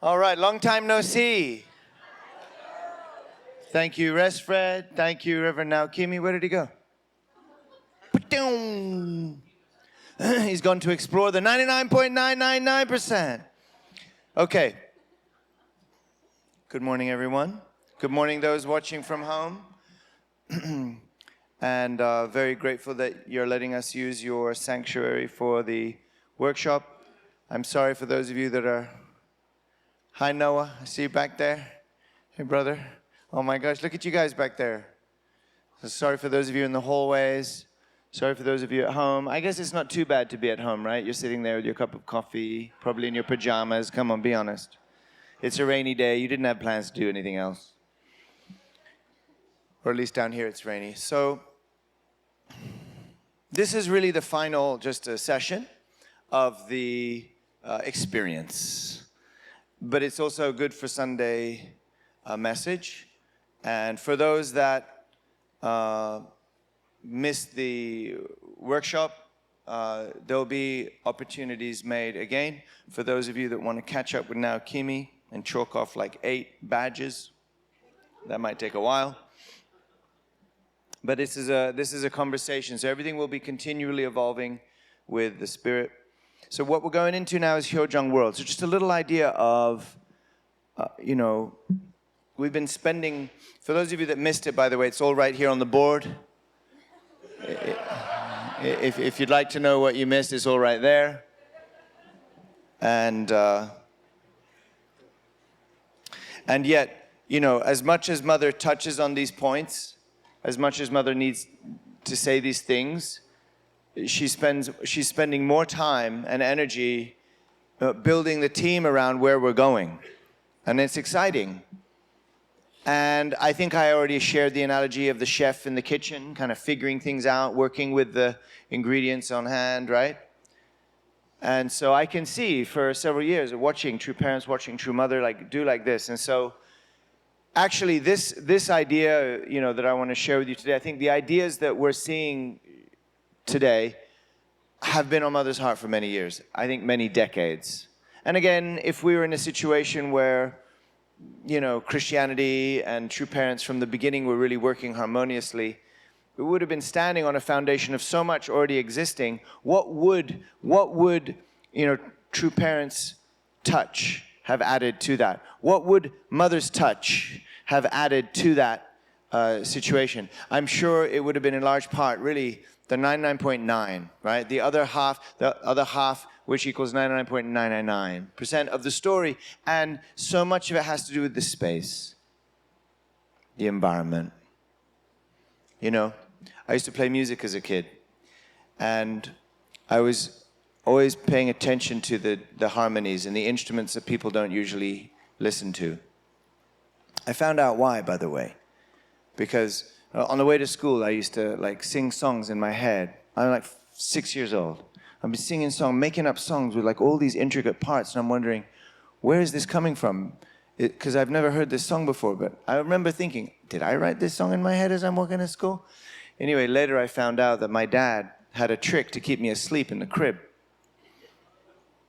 All right, long time no see. Thank you, Rest Fred. Thank you, Reverend Now Kimi. Where did he go? He's gone to explore the 99.999%. Okay. Good morning, everyone. Good morning, those watching from home. And very grateful that you're letting us use your sanctuary for the workshop. I'm sorry for those of you that are... Hi, Noah. I see you back there. Hey, brother. Oh, my gosh. Look at you guys back there. So sorry for those of you in the hallways. Sorry for those of you at home. I guess it's not too bad to be at home, right? You're sitting there with your cup of coffee, probably in your pajamas. Come on, be honest. It's a rainy day. You didn't have plans to do anything else. Or at least down here it's rainy. So this is really the final, just a session of the experience. But it's also good for Sunday message. And for those that missed the workshop, there'll be opportunities made again. For those of you that want to catch up with Now Kimi and chalk off like 8 badges, that might take a while. But this is a conversation, so everything will be continually evolving with the Spirit. So what we're going into now is Hyojung World. So just a little idea of, we've been spending, for those of you that missed it, by the way, it's all right here on the board. If you'd like to know what you missed, it's all right there. And yet, as much as Mother touches on these points, as much as Mother needs to say these things, she's spending more time and energy building the team around where we're going. And it's exciting. And I think I already shared the analogy of the chef in the kitchen, kind of figuring things out, working with the ingredients on hand, right? And so I can see for several years of watching True Parents, watching True Mother, do like this. And so actually this idea, that I want to share with you today, I think the ideas that we're seeing today have been on Mother's heart for many years, I think many decades. And again, if we were in a situation where, Christianity and True Parents from the beginning were really working harmoniously, we would have been standing on a foundation of so much already existing. What would True Parents' touch have added to that? What would Mother's touch have added to that situation? I'm sure it would have been in large part really the 99.9, right? The other half, which equals 99.999% of the story. And so much of it has to do with the space, the environment. I used to play music as a kid. And I was always paying attention to the harmonies and the instruments that people don't usually listen to. I found out why, by the way. Because on the way to school, I used to sing songs in my head. I'm 6 years old. I've been singing songs, making up songs with all these intricate parts, and I'm wondering, where is this coming from? Because I've never heard this song before, but I remember thinking, did I write this song in my head as I'm walking to school? Anyway, later I found out that my dad had a trick to keep me asleep in the crib.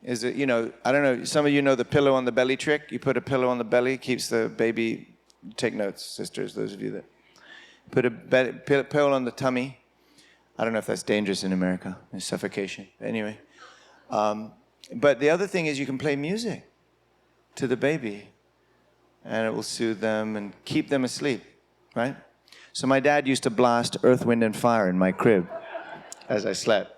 I don't know, some of you know the pillow on the belly trick. You put a pillow on the belly, keeps the baby, take notes, sisters, those of you that. Put a pillow on the tummy. I don't know if that's dangerous in America. There's suffocation. Anyway. But the other thing is you can play music to the baby. And it will soothe them and keep them asleep. Right? So my dad used to blast Earth, Wind, and Fire in my crib as I slept.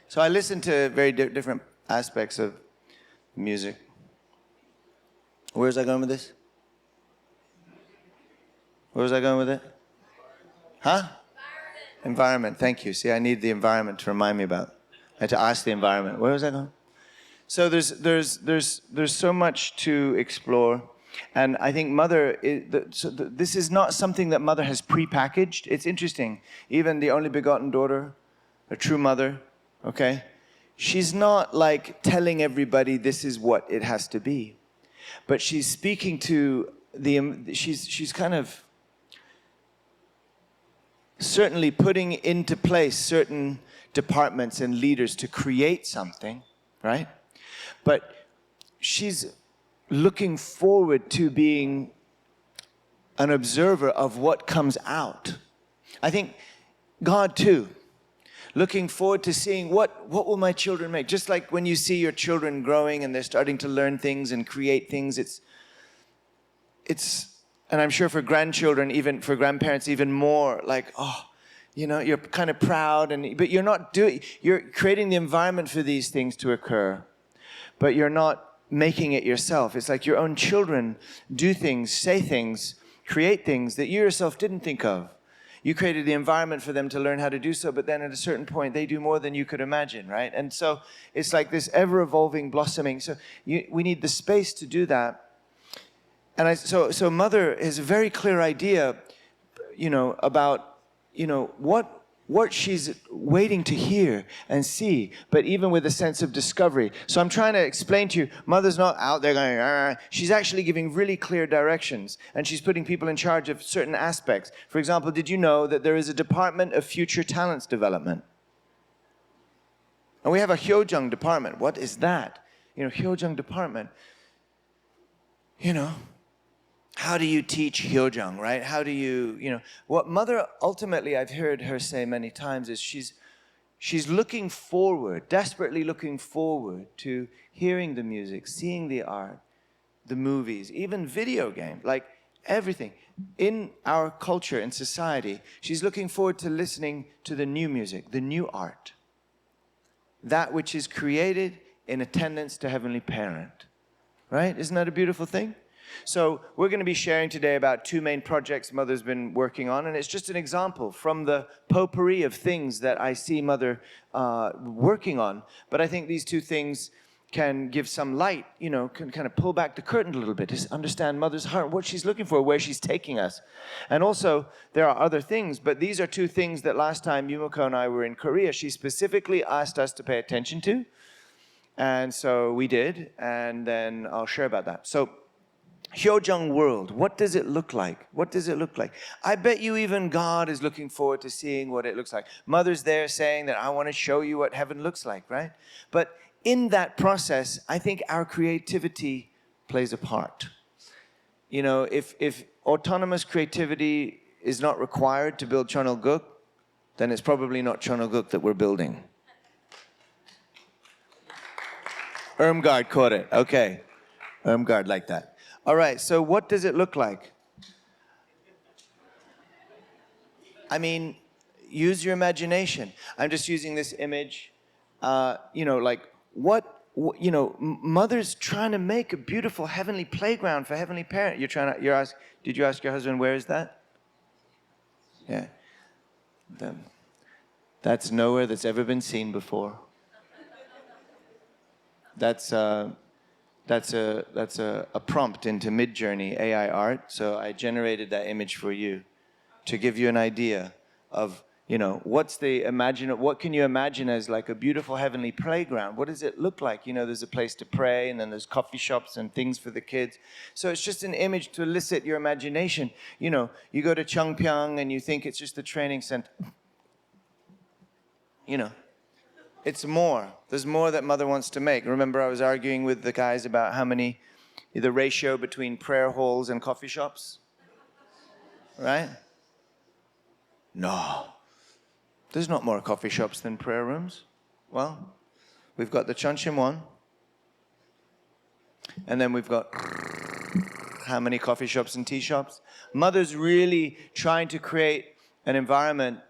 So I listened to very different aspects of music. Where was I going with this? Where was I going with it? Huh? Environment. Thank you. See, I need the environment to remind me about. I had to ask the environment. Where was I going? So there's so much to explore, and I think Mother. This is not something that Mother has prepackaged. It's interesting. Even the only begotten daughter, a true mother, okay, she's not telling everybody this is what it has to be, but she's speaking to the. She's kind of certainly putting into place certain departments and leaders to create something, right? But she's looking forward to being an observer of what comes out. I think God too, looking forward to seeing what will my children make. Just like when you see your children growing and they're starting to learn things and create things, it's and I'm sure for grandchildren, even for grandparents, even more like, oh, you know, you're kind of proud, but you're creating the environment for these things to occur, but you're not making it yourself. It's like your own children do things, say things, create things that you yourself didn't think of. You created the environment for them to learn how to do so, but then at a certain point, they do more than you could imagine, right? And so it's like this ever-evolving blossoming. So we need the space to do that. And so Mother has a very clear idea, you know, about, you know, what she's waiting to hear and see, but even with a sense of discovery. So I'm trying to explain to you, Mother's not out there going, argh. She's actually giving really clear directions, and she's putting people in charge of certain aspects. For example, did you know that there is a Department of Future Talents Development? And we have a Hyojung department. What is that? You know, Hyojung department. You know, how do you teach Hyojung, right? How do you know, what Mother ultimately, I've heard her say many times, is she's looking forward, desperately looking forward to hearing the music, seeing the art, the movies, even video games, like everything. In our culture, in society, she's looking forward to listening to the new music, the new art, that which is created in attendance to Heavenly Parent, right? Isn't that a beautiful thing? So we're going to be sharing today about two main projects Mother's been working on, and it's just an example from the potpourri of things that I see Mother working on. But I think these two things can give some light, you know, can kind of pull back the curtain a little bit to understand Mother's heart, what she's looking for, where she's taking us. And also, there are other things, but these are two things that last time Yumiko and I were in Korea, she specifically asked us to pay attention to. And so we did, and then I'll share about that. So, Hyojung world, what does it look like? What does it look like? I bet you even God is looking forward to seeing what it looks like. Mother's there saying that I want to show you what heaven looks like, right? But in that process, I think our creativity plays a part. You know, if autonomous creativity is not required to build Chonol-guk, then it's probably not Chonol-guk that we're building. Irmgard caught it. Okay. Irmgard like that. All right, so what does it look like? I mean, use your imagination. I'm just using this image, you know, like you know, Mother's trying to make a beautiful heavenly playground for Heavenly Parent. Did you ask your husband, where is that? Yeah. That's nowhere that's ever been seen before. That's a prompt into Midjourney AI art. So I generated that image for you to give you an idea of, you know, what can you imagine as like a beautiful heavenly playground? What does it look like? You know, there's a place to pray, and then there's coffee shops and things for the kids. So it's just an image to elicit your imagination. You know, you go to Cheongpyeong and you think it's just a training center. You know. It's more. There's more that Mother wants to make. Remember, I was arguing with the guys about the ratio between prayer halls and coffee shops? Right? No. There's not more coffee shops than prayer rooms. Well, we've got the Chonchimwon. And then we've got how many coffee shops and tea shops? Mother's really trying to create an environment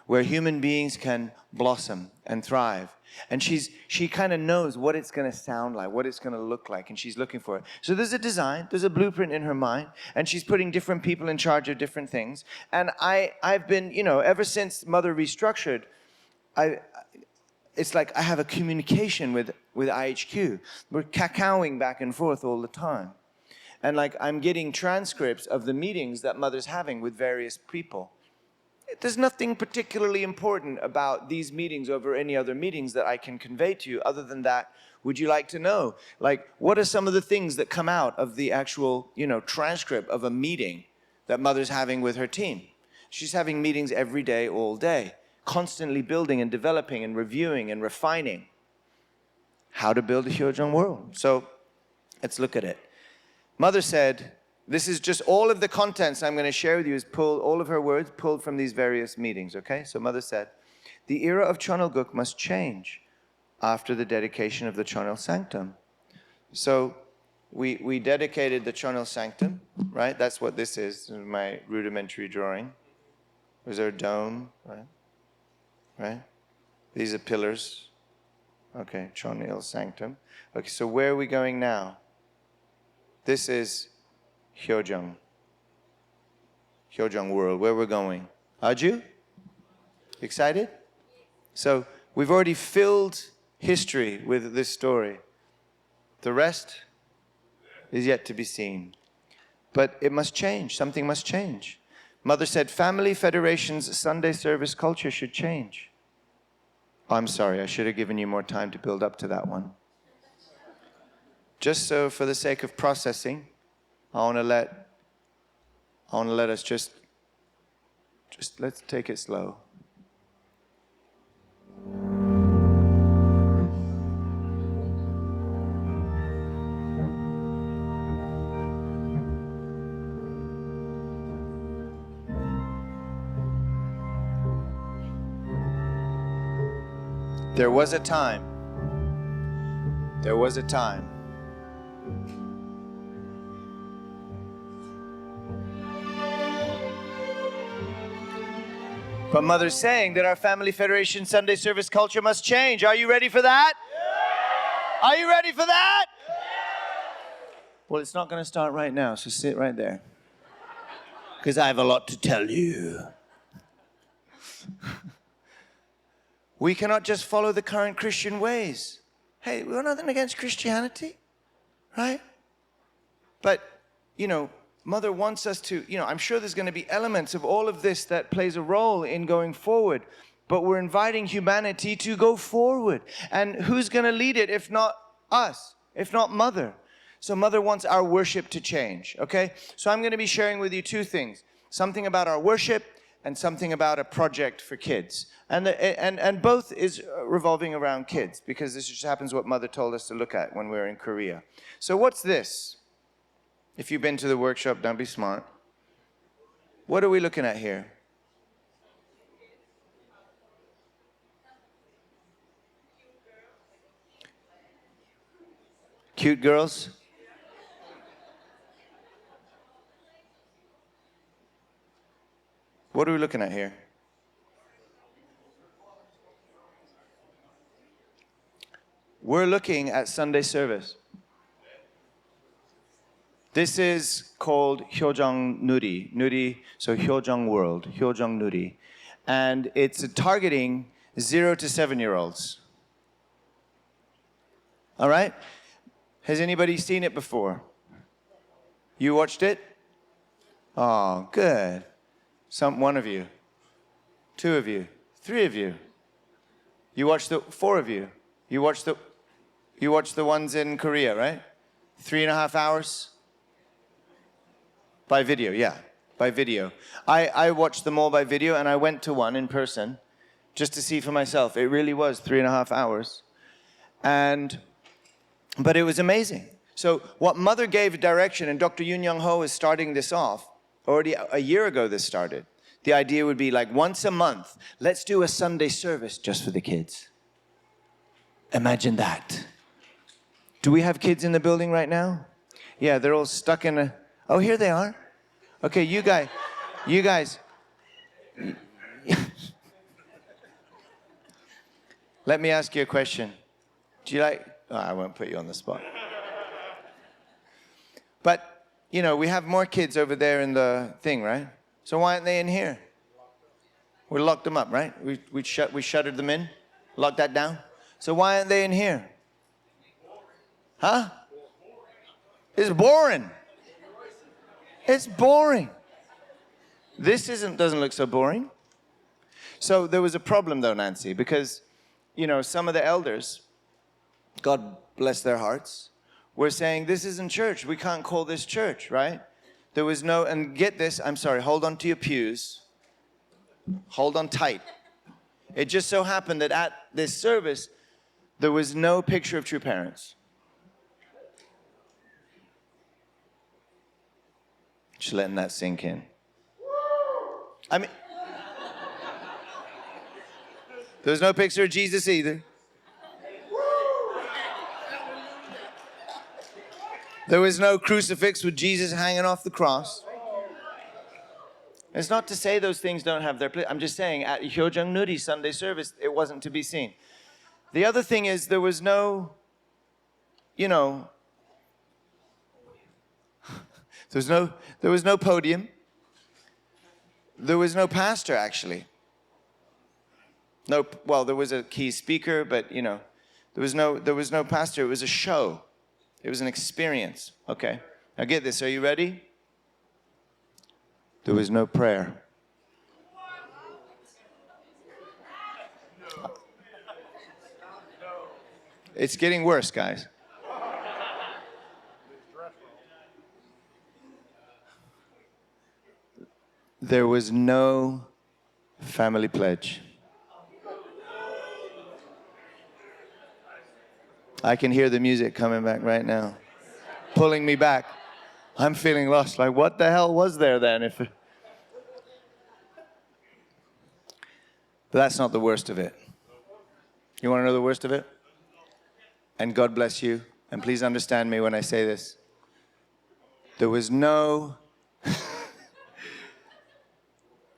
where human beings can blossom and thrive. And she kind of knows what it's going to sound like, what it's going to look like, and she's looking for it. So there's a design, there's a blueprint in her mind, and she's putting different people in charge of different things. And I've been, you know, ever since Mother restructured, it's like I have a communication with IHQ. We're cacaoing back and forth all the time. And like I'm getting transcripts of the meetings that Mother's having with various people. There's nothing particularly important about these meetings over any other meetings that I can convey to you other than that. Would you like to know? Like, what are some of the things that come out of the actual, you know, transcript of a meeting that Mother's having with her team? She's having meetings every day, all day, constantly building and developing and reviewing and refining. how to build a Hyojong world. So let's look at it. Mother said, this is just all of the contents I'm going to share with you is pulled, all of her words pulled from these various meetings, okay? So Mother said, the era of Chonilguk must change after the dedication of the Chonil Sanctum. So we dedicated the Chonil Sanctum, right? That's what this is, my rudimentary drawing. There's our dome, right? Right? These are pillars. Okay, Chonil Sanctum. Okay, so where are we going now? This is Hyojong. Hyojong world, where we're going. Aju? Excited? So we've already filled history with this story. The rest is yet to be seen. But it must change. Something must change. Mother said, Family Federation's Sunday service culture should change. Oh, I'm sorry, I should have given you more time to build up to that one. Just so for the sake of processing, I want to let us just let's take it slow. There was a time. But Mother's saying that our Family Federation Sunday service culture must change. Are you ready for that? Yeah. Are you ready for that? Yeah. Well, it's not going to start right now, so sit right there. Because I have a lot to tell you. We cannot just follow the current Christian ways. Hey, we're nothing against Christianity, right? But, Mother wants us to, I'm sure there's going to be elements of all of this that plays a role in going forward. But we're inviting humanity to go forward. And who's going to lead it if not us, if not Mother? So Mother wants our worship to change, okay? So I'm going to be sharing with you two things. Something about our worship and something about a project for kids. And both is revolving around kids, because this just happens what Mother told us to look at when we were in Korea. So what's this? If you've been to the workshop, don't be smart. What are we looking at here? Cute girls? What are we looking at here? We're looking at Sunday service. This is called Hyojong Nuri. Nuri, so Hyojong world, Hyojong Nuri. And it's targeting 0 to 7-year-olds. All right? Has anybody seen it before? You watched it? Oh, good. One of you, 2 of you, 3 of you. You watched 4 of you. You watched the ones in Korea, right? 3.5 hours? By video, yeah, by video. I watched them all by video, and I went to one in person just to see for myself. It really was 3.5 hours. But it was amazing. So what Mother gave direction, and Dr. Yoon Young Ho is starting this off, already a year ago this started. The idea would be like once a month, let's do a Sunday service just for the kids. Imagine that. Do we have kids in the building right now? Yeah, they're all stuck in a... Oh, here they are. Okay, you guys. Let me ask you a question. Do you like... Oh, I won't put you on the spot. But, we have more kids over there in the thing, right? So why aren't they in here? We locked them up, right? We shuttered them in, locked that down. So why aren't they in here? Huh? It's boring. It's boring. This doesn't look so boring. So there was a problem though, Nancy, because, some of the elders, God bless their hearts, were saying, this isn't church. We can't call this church, right? There was no, and get this, I'm sorry, hold on to your pews. Hold on tight. It just so happened that at this service, There was no picture of true parents. Just letting that sink in. I mean, there was no picture of Jesus either. There was no crucifix with Jesus hanging off the cross. It's not to say those things don't have their place. I'm just saying at HJ Nuri Sunday service, it wasn't to be seen. The other thing is there was no, there was no podium. There was no pastor, actually. Well, there was a key speaker, but there was no pastor. It was a show. It was an experience. Okay. Now get this. Are you ready? There was no prayer. It's getting worse, guys. There was no family pledge. I can hear the music coming back right now, pulling me back. I'm feeling lost. Like, what the hell was there then? But that's not the worst of it. You want to know the worst of it? And God bless you. And please understand me when I say this. There was no...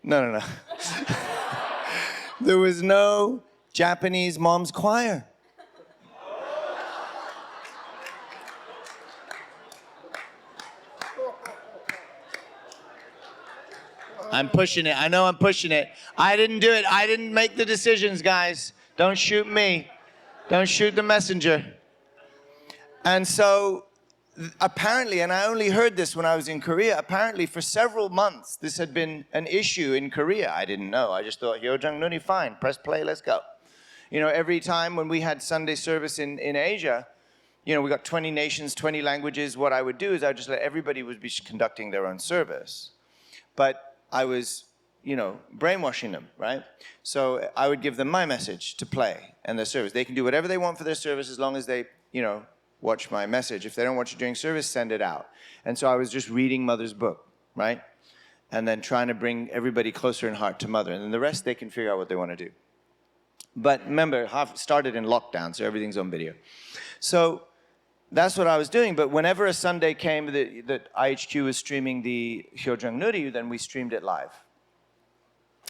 No. There was no Japanese mom's choir. I'm pushing it. I know I'm pushing it. I didn't do it. I didn't make the decisions, guys. Don't shoot me. Don't shoot the messenger. And so, apparently, and I only heard this when I was in Korea, apparently for several months, this had been an issue in Korea. I didn't know. I just thought, HJ Nuri, fine. Press play, let's go. Every time when we had Sunday service in Asia, we got 20 nations, 20 languages. What I would do is I would just let everybody be conducting their own service. But I was, brainwashing them, right? So I would give them my message to play and their service. They can do whatever they want for their service as long as they, watch my message. If they don't watch it during service, send it out. And so I was just reading Mother's book, right? And then trying to bring everybody closer in heart to Mother. And then the rest, they can figure out what they want to do. But remember, started in lockdown, so everything's on video. So that's what I was doing. But whenever a Sunday came that IHQ was streaming the HJ Nuri, then we streamed it live.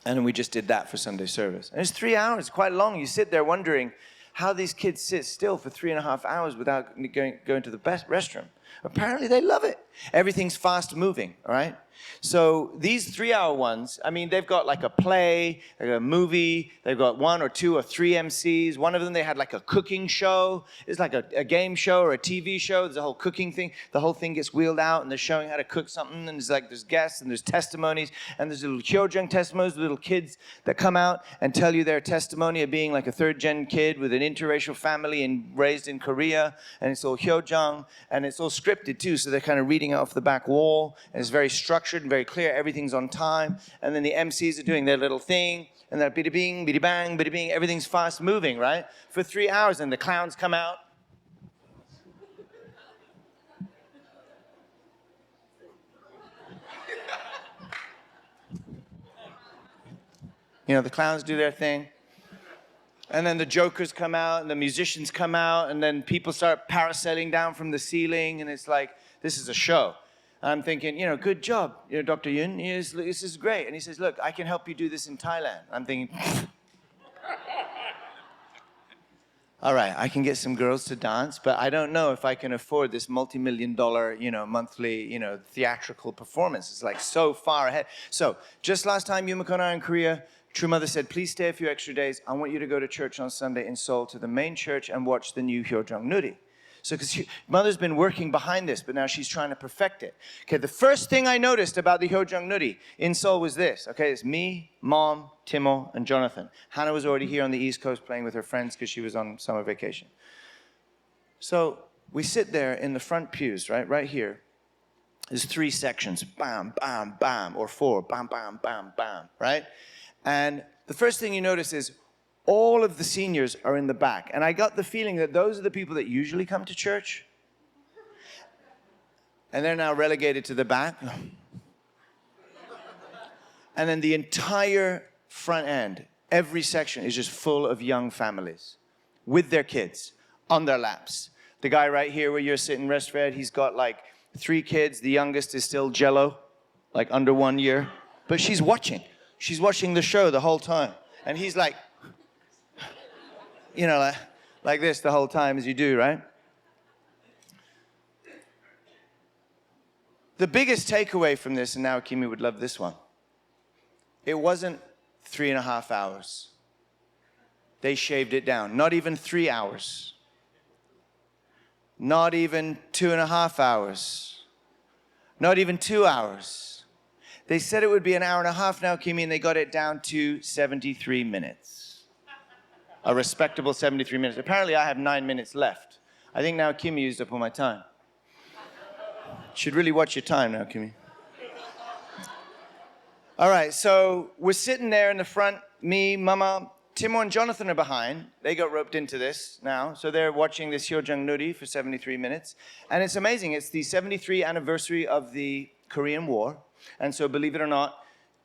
And we just did that for Sunday service. And it's 3 hours, quite long. You sit there wondering how these kids sit still for 3.5 hours without going to the restroom. Apparently they love it. Everything's fast moving, all right? So these 3-hour ones, they've got like a play, like a movie, they've got 1 or 2 or 3 MCs. One of them, they had like a cooking show. It's like a game show or a TV show. There's a whole cooking thing. The whole thing gets wheeled out and they're showing how to cook something. And there's guests and there's testimonies. And there's little HJ testimonies, little kids that come out and tell you their testimony of being like a third-gen kid with an interracial family and raised in Korea. And it's all HJ and it's all scripted too. So they're kind of reading off the back wall. And it's very structured and very clear. Everything's on time. And then the MCs are doing their little thing. And they're biddy bing, biddy bang, biddy bing. Everything's fast moving, right? For 3 hours. And the clowns come out. The clowns do their thing. And then the jokers come out, and the musicians come out, and then people start parasailing down from the ceiling, and it's like, this is a show. And I'm thinking, good job, Dr. Yun, this is great. And he says, look, I can help you do this in Thailand. I'm thinking, all right, I can get some girls to dance, but I don't know if I can afford this multi-million-dollar, monthly, theatrical performance. It's like so far ahead. So just last time, Yumiko and I in Korea, True Mother said, please stay a few extra days. I want you to go to church on Sunday in Seoul to the main church and watch the new HJ Nuri. So, because Mother's been working behind this, but now she's trying to perfect it. Okay, the first thing I noticed about the HJ Nuri in Seoul was this. Okay, it's me, Mom, Timo, and Jonathan. Hannah was already here on the East Coast playing with her friends because she was on summer vacation. So we sit there in the front pews, right here. There's 3 sections, bam, bam, bam, or 4, bam, bam, bam, bam, right? And the first thing you notice is All of the seniors are in the back. And I got the feeling that those are the people that usually come to church. And they're now relegated to the back. And then the entire front end, every section is just full of young families with their kids on their laps. The guy right here where you're sitting, breastfed, he's got like 3 kids. The youngest is still jello, like under 1 year. But she's watching. She's watching the show the whole time. And he's like, you know, like this the whole time as you do, right? The biggest takeaway from this, and now Kimi would love this one, it wasn't 3.5 hours. They shaved it down. Not even 3 hours. Not even 2.5 hours. Not even 2 hours. They said it would be an hour and a half now, Kimi, and they got it down to 73 minutes. A respectable 73 minutes. Apparently I have 9 minutes left. I think now Kimi used up all my time. Should really watch your time now, Kimi. All right, so we're sitting there in the front, me, Mama, Timo and Jonathan are behind. They got roped into this now. So they're watching this HJ Nuri for 73 minutes. And it's amazing. It's the 73th anniversary of the Korean War. And so believe it or not,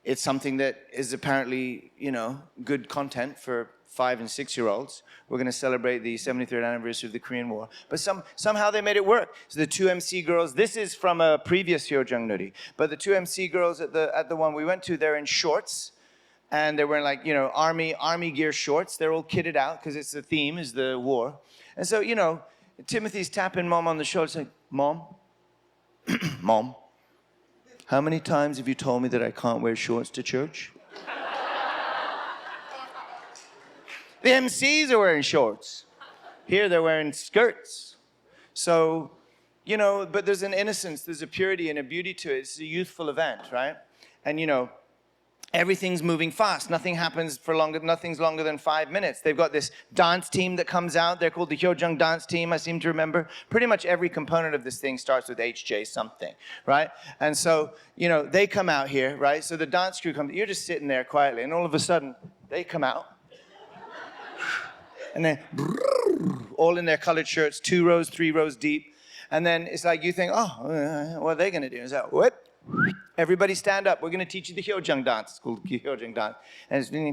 it's something that is apparently, you know, good content for 5- and 6-year-olds. We're going to celebrate the 73rd anniversary of the Korean War. But somehow they made it work. So the 2 MC girls, this is from a previous HJ Nuri, but the 2 MC girls at the one we went to, they're in shorts. And they were in like, you know, army gear shorts. They're all kitted out because it's the theme is the war. And so, you know, Timothy's tapping Mom on the shoulder saying, Mom, Mom, how many times have you told me that I can't wear shorts to church? The MCs are wearing shorts. Here they're wearing skirts. So, you know, but there's an innocence, there's a purity and a beauty to it. It's a youthful event, right? And, you know, everything's moving fast. Nothing happens for nothing's longer than 5 minutes. They've got this dance team that comes out. They're called the Hyojung dance team, I seem to remember. Pretty much every component of this thing starts with HJ something, right? And so, you know, they come out here, right? So the dance crew comes, you're just sitting there quietly, and all of a sudden, they come out. And then, all in their colored shirts, 2 rows, 3 rows deep. And then it's like you think, oh, what are they going to do? Is that, what? Everybody stand up. We're going to teach you the Hyojung dance. It's called the Hyojung dance. And it's and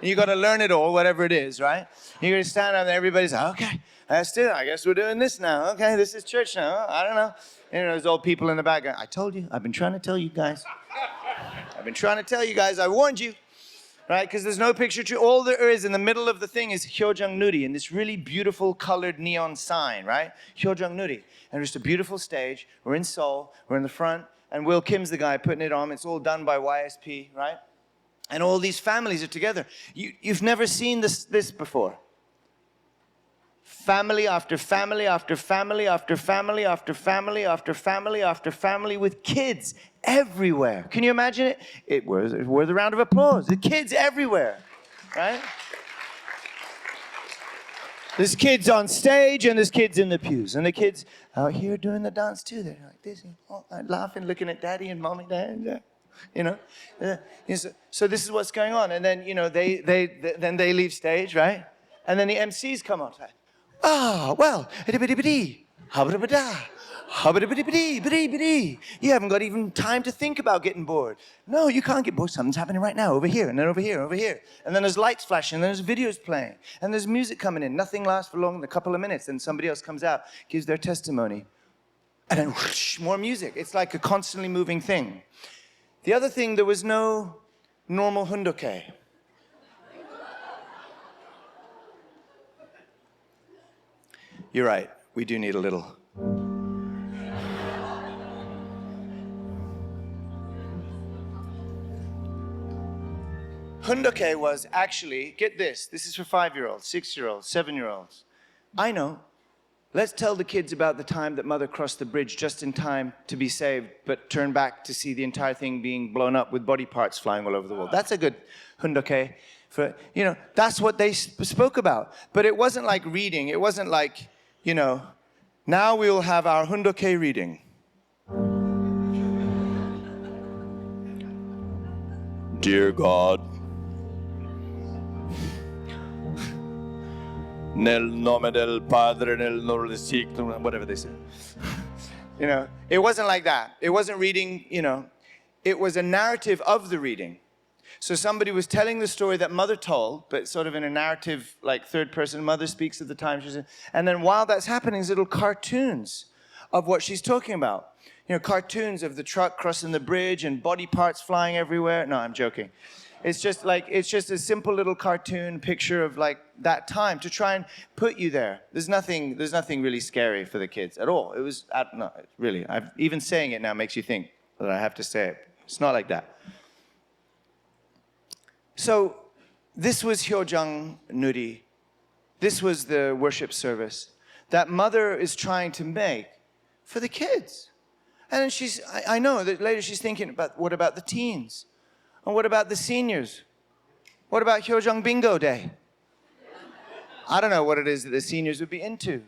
you got to learn it all, whatever it is, right? You're going to stand up and everybody's like, okay, that's it. I guess we're doing this now. Okay, this is church now. I don't know. You know, there's old people in the back going, I told you. I've been trying to tell you guys. I've been trying to tell you guys. I warned you. Right, because there's no picture tree. All there is in the middle of the thing is HJ Nuri and this really beautiful colored neon sign, right? HJ Nuri. And just a beautiful stage. We're in Seoul. We're in the front. And Will Kim's the guy putting it on. It's all done by YSP, right? And all these families are together. You've never seen this before. Family after family after family after family after family after family after family with kids everywhere. Can you imagine it? It was worth a round of applause. The kids everywhere, right? There's kids on stage and there's kids in the pews. And the kids out here doing the dance too. They're like this, laughing, looking at daddy and mommy, dad, you know. So this is what's going on. And then, you know, then they leave stage, right? And then the MCs come on. Well, you haven't got even time to think about getting bored. No, you can't get bored. Something's happening right now, over here, and then over here, over here. And then there's lights flashing, and there's videos playing, and there's music coming in. Nothing lasts for longer than a couple of minutes. Then somebody else comes out, gives their testimony, and then whoosh, more music. It's like a constantly moving thing. The other thing, there was no normal hundoke. You're right, we do need a little. Hundoke was actually, get this is for 5-year-olds, 6-year-olds, 7-year-olds. I know. Let's tell the kids about the time that mother crossed the bridge just in time to be saved, but turned back to see the entire thing being blown up with body parts flying all over the world. That's a good hundoke. For, you know, that's what they spoke about. But it wasn't like reading. It wasn't like, you know, now we will have our hundoke reading. Dear God, nel nome del Padre, nel nome del Figlio, whatever they say. You know, it wasn't like that. It wasn't reading, you know, it was a narrative of the reading. So somebody was telling the story that mother told, but sort of in a narrative, like third person, mother speaks at the time. And then while that's happening, there's little cartoons of what she's talking about. You know, cartoons of the truck crossing the bridge and body parts flying everywhere. No, I'm joking. It's just a simple little cartoon picture of like that time to try and put you there. There's nothing really scary for the kids at all. It was, no, really, even saying it now makes you think that I have to say it. It's not like that. So this was HJ Nuri. This was the worship service that mother is trying to make for the kids. And then I know that later she's thinking about, what about the teens? And what about the seniors? What about HJ Bingo Day? I don't know what it is that the seniors would be into.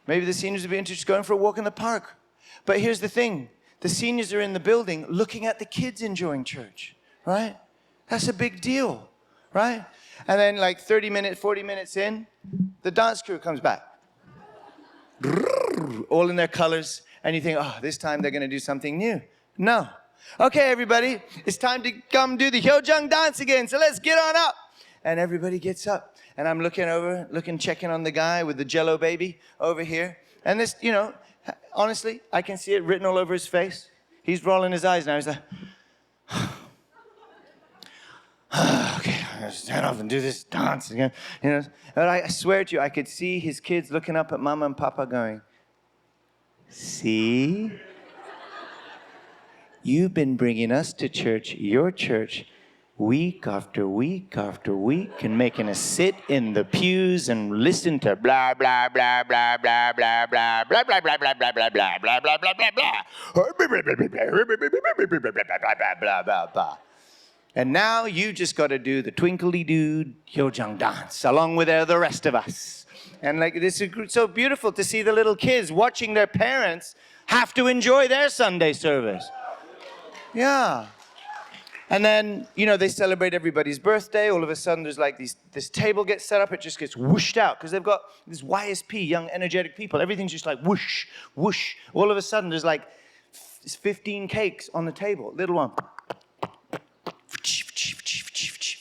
Maybe the seniors would be into just going for a walk in the park. But here's the thing. The seniors are in the building looking at the kids enjoying church, right? That's a big deal, right? And then like 30 minutes, 40 minutes in, the dance crew comes back. All in their colors. And you think, oh, this time they're going to do something new. No. Okay, everybody, it's time to come do the HJ dance again. So let's get on up. And everybody gets up. And I'm checking on the guy with the Jello baby over here. And this, you know, honestly, I can see it written all over his face. He's rolling his eyes now. He's like, okay, I'm gonna stand off and do this dance again. You know, but I swear to you, I could see his kids looking up at Mama and Papa going, see? You've been bringing us to church, your church, week after week after week, and making us sit in the pews and listen to blah, blah, blah, blah, blah, blah, blah, blah, blah, blah, blah, blah, blah, blah, blah, blah, blah, blah, blah, blah. And now you just got to do the twinkly-doo HJ dance along with the rest of us. And like this is so beautiful to see the little kids watching their parents have to enjoy their Sunday service. Yeah. And then, you know, they celebrate everybody's birthday. All of a sudden, there's like this table gets set up. It just gets whooshed out because they've got this YSP, young, energetic people. Everything's just like whoosh, whoosh. All of a sudden, there's like 15 cakes on the table. Little one.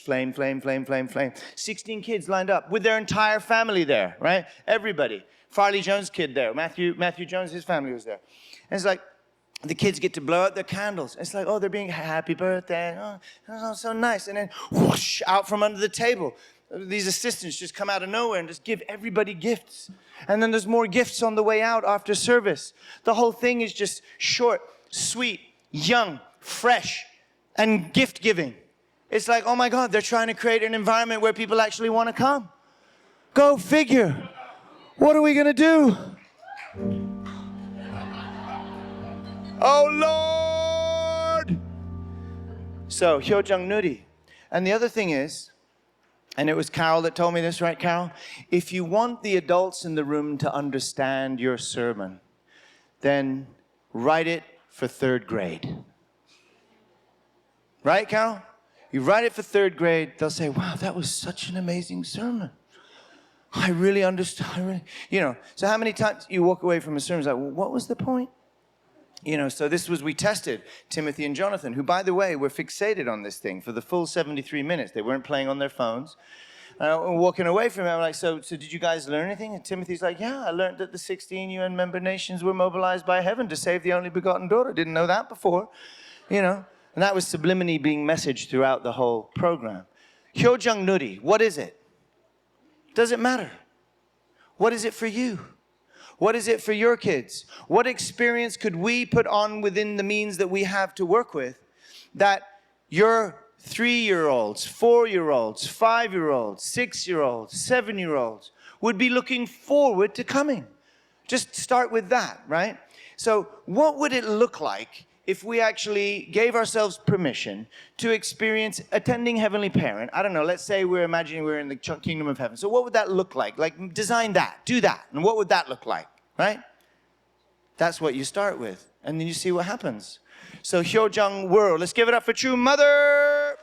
Flame, flame, flame, flame, flame. 16 kids lined up with their entire family there, right? Everybody. Farley Jones' kid there. Matthew Jones, his family was there. And it's like, the kids get to blow out their candles. It's like, oh, they're being happy birthday. Oh, so nice. And then whoosh, out from under the table. These assistants just come out of nowhere and just give everybody gifts. And then there's more gifts on the way out after service. The whole thing is just short, sweet, young, fresh, and gift giving. It's like, oh my God, they're trying to create an environment where people actually want to come. Go figure. What are we going to do? Oh Lord! So, HJ Nuri. And the other thing is, and it was Carol that told me this, right, Carol? If you want the adults in the room to understand your sermon, then write it for third grade. Right, Carol? You write it for third grade, they'll say, wow, that was such an amazing sermon. I really understood. You know, so how many times you walk away from a sermon, like, well, what was the point? You know, so we tested Timothy and Jonathan, who, by the way, were fixated on this thing for the full 73 minutes. They weren't playing on their phones. Walking away from it, I'm like, so did you guys learn anything? And Timothy's like, yeah, I learned that the 16 UN member nations were mobilized by heaven to save the only begotten daughter. Didn't know that before, you know. And that was subliminally being messaged throughout the whole program. HJ Nuri, what is it? Does it matter? What is it for you? What is it for your kids? What experience could we put on within the means that we have to work with that your 3-year-olds, 4-year-olds, 5-year-olds, 6-year-olds, 7-year-olds would be looking forward to coming? Just start with that, right? So what would it look like if we actually gave ourselves permission to experience attending Heavenly Parent? I don't know, let's say we're imagining we're in the kingdom of heaven. So what would that look like? Like, design that, do that. And what would that look like, right? That's what you start with. And then you see what happens. So HJ World, let's give it up for True Mother.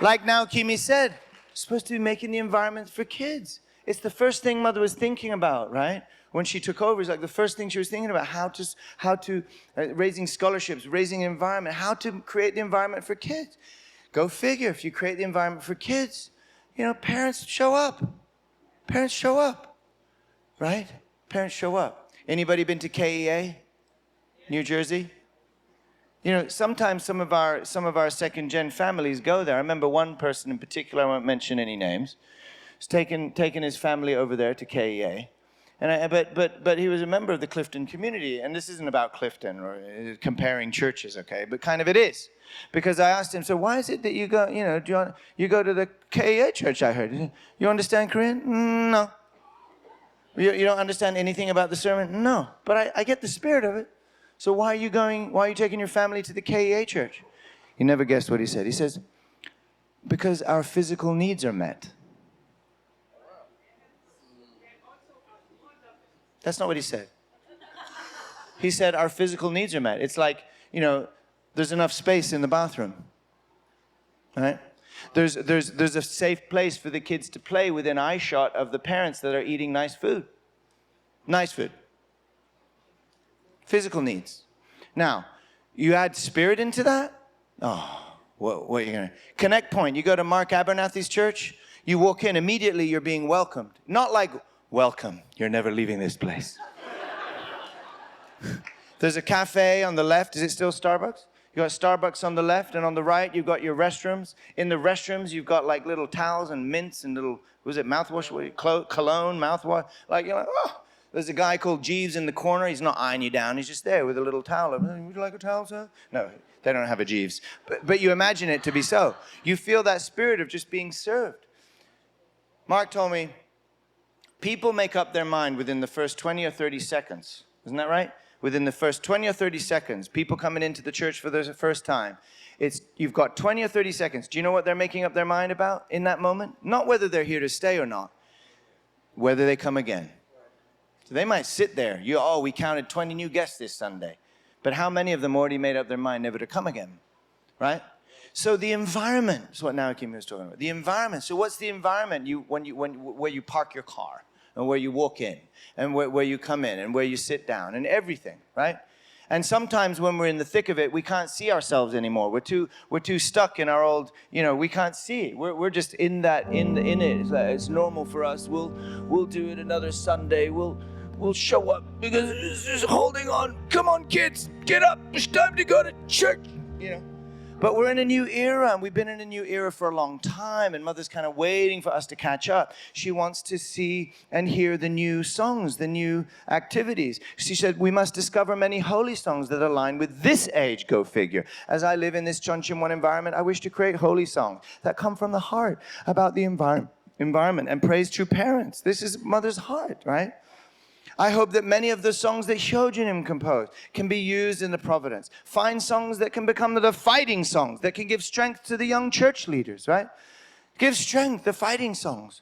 Like now Kimi said, we're supposed to be making the environment for kids. It's the first thing Mother was thinking about, right? When she took over, it's like the first thing she was thinking about, how to raising scholarships, raising an environment, how to create the environment for kids. Go figure, if you create the environment for kids, you know, parents show up. Parents show up, right? Parents show up. Anybody been to KEA, New Jersey? You know, sometimes some of our second-gen families go there. I remember one person in particular, I won't mention any names, has taken his family over there to KEA. But he was a member of the Clifton community, and this isn't about Clifton or comparing churches, okay? But kind of it is, because I asked him, so why is it that you go, you know, you go to the KEA church? I heard. You understand Korean? No. You don't understand anything about the sermon? No. But I get the spirit of it. So why are you going? Why are you taking your family to the KEA church? He never guessed what he said. He says, because our physical needs are met. That's not what he said. He said our physical needs are met. It's like, you know, there's enough space in the bathroom, right? There's a safe place for the kids to play within eye shot of the parents that are eating nice food. Nice food. Physical needs. Now, you add spirit into that? Oh, what are you going to... Connect Point, you go to Mark Abernathy's church, you walk in, immediately you're being welcomed. Not like, welcome, you're never leaving this place. There's a cafe on the left. Is it still Starbucks? You got Starbucks on the left, and on the right, you've got your restrooms. In the restrooms, you've got like little towels and mints and little, was it mouthwash? Cologne, mouthwash? Like, you're like, oh. There's a guy called Jeeves in the corner. He's not eyeing you down. He's just there with a little towel. Would you like a towel, sir? No, they don't have a Jeeves. But you imagine it to be so. You feel that spirit of just being served. Mark told me, people make up their mind within the first 20 or 30 seconds. Isn't that right? Within the first 20 or 30 seconds, people coming into the church for the first time, you've got 20 or 30 seconds. Do you know what they're making up their mind about in that moment? Not whether they're here to stay or not, whether they come again. So they might sit there. We counted 20 new guests this Sunday. But how many of them already made up their mind never to come again, right? So the environment is what Naoki was talking about. The environment. So what's the environment where you park your car and where you walk in and where you come in and where you sit down and everything, right? And sometimes when we're in the thick of it, we can't see ourselves anymore. We're too stuck in our old, we can't see. We're just in it. It's normal for us. We'll do it another Sunday. We'll show up because it's just holding on. Come on, kids, get up. It's time to go to church. But we're in a new era, and we've been in a new era for a long time, and Mother's kind of waiting for us to catch up. She wants to see and hear the new songs, the new activities. She said, we must discover many holy songs that align with this age, go figure. As I live in this Chonchimwon environment, I wish to create holy songs that come from the heart about the environment and praise true parents. This is Mother's heart, right? I hope that many of the songs that HJ composed can be used in the Providence. Find songs that can become the fighting songs, that can give strength to the young church leaders, right? Give strength, the fighting songs.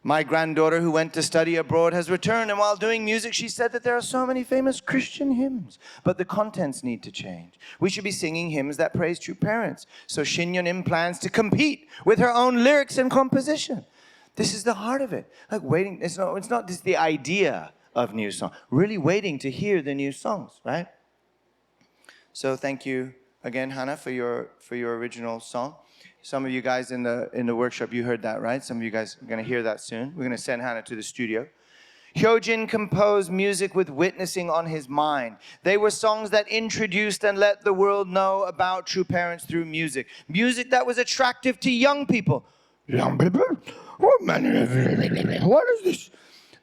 My granddaughter who went to study abroad has returned, and while doing music, she said that there are so many famous Christian hymns, but the contents need to change. We should be singing hymns that praise true parents. So Shin Yeon-im plans to compete with her own lyrics and composition. This is the heart of it. Like waiting, it's not just the idea of new songs. Really waiting to hear the new songs, right? So thank you again, Hannah, for your original song. Some of you guys in the workshop, you heard that, right? Some of you guys are going to hear that soon. We're going to send Hannah to the studio. Hyojin composed music with witnessing on his mind. They were songs that introduced and let the world know about true parents through music. Music that was attractive to young people. Young people? What is this?